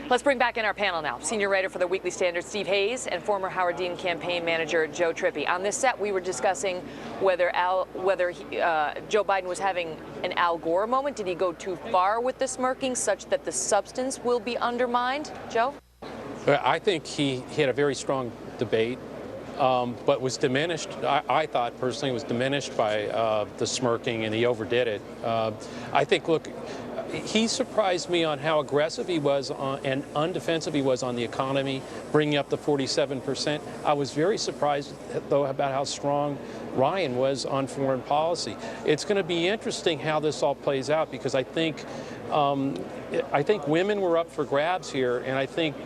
Let's bring back in our panel now. Senior writer for the Weekly Standard, Steve Hayes, and former Howard Dean campaign manager, Joe Trippi. On this set, we were discussing whether Joe Biden was having an Al Gore moment. Did he go too far with the smirking such that the substance will be undermined? Joe? I think he had a very strong debate, but was diminished. I thought personally was diminished by the smirking, and he overdid it. I think, look, he surprised me on how aggressive he was and undefensive he was on the economy, bringing up the 47%. I was very surprised, though, about how strong Ryan was on foreign policy. It's going to be interesting how this all plays out, because I think women were up for grabs here, and I think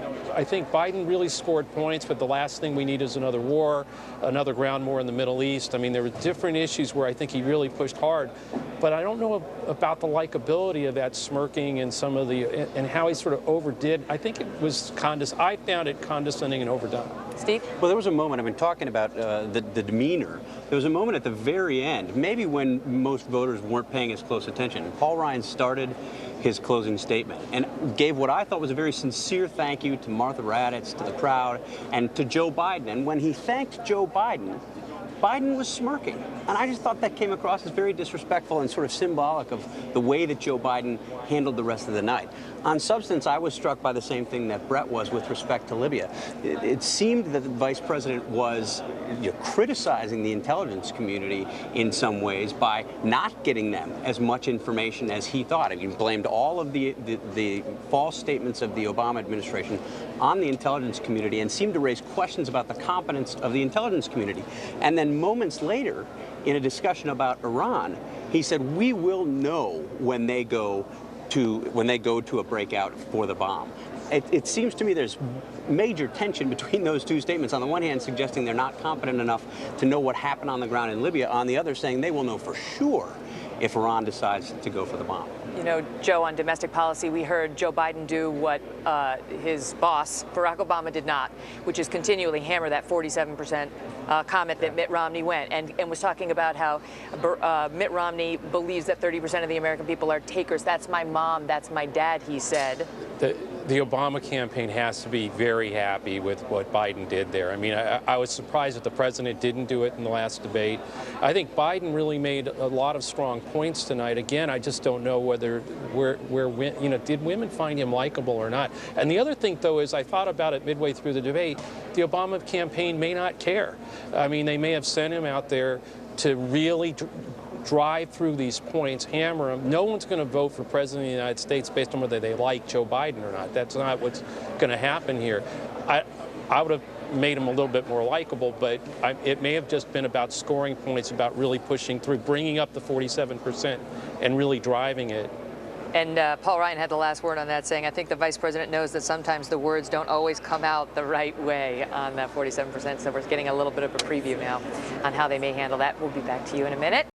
Biden really scored points, but the last thing we need is another war, another ground war in the Middle East. I mean, there were different issues where I think he really pushed hard, but I don't know about the likability of that smirking and some of and how he sort of overdid. I think it was I found it condescending and overdone. Steve? Well, there was a moment, I've been talking about the demeanor. There was a moment at the very end, maybe when most voters weren't paying as close attention. Paul Ryan started his closing statement and gave what I thought was a very sincere thank you to Martha Raddatz, to the crowd, and to Joe Biden. And when he thanked Joe Biden, Biden was smirking. And I just thought that came across as very disrespectful and sort of symbolic of the way that Joe Biden handled the rest of the night. On substance, I was struck by the same thing that Brett was with respect to Libya. It seemed that the vice president was criticizing the intelligence community in some ways by not getting them as much information as he thought. I mean, he blamed all of the false statements of the Obama administration on the intelligence community and seemed to raise questions about the competence of the intelligence community. And then moments later, in a discussion about Iran, he said, we will know when they go to a breakout for the bomb. It seems to me there's major tension between those two statements. On the one hand, suggesting they're not competent enough to know what happened on the ground in Libya. On the other, saying they will know for sure if Iran decides to go for the bomb. You know, Joe, on domestic policy, we heard Joe Biden do what his boss, Barack Obama, did not, which is continually hammer that 47% comment that Mitt Romney went, and was talking about how Mitt Romney believes that 30% of the American people are takers. That's my mom, that's my dad, he said. The Obama campaign has to be very happy with what Biden did there. I mean, I was surprised that the president didn't do it in the last debate. I think Biden really made a lot of strong points tonight. Again, I just don't know whether did women find him likable or not. And the other thing, though, is I thought about it midway through the debate. The Obama campaign may not care. I mean, they may have sent him out there to really drive through these points, hammer them. No one's going to vote for president of the United States based on whether they like Joe Biden or not. That's not what's going to happen here. I would have made him a little bit more likable, but it may have just been about scoring points, about really pushing through, bringing up the 47% and really driving it. And Paul Ryan had the last word on that, saying, I think the vice president knows that sometimes the words don't always come out the right way on that 47%. So we're getting a little bit of a preview now on how they may handle that. We'll be back to you in a minute.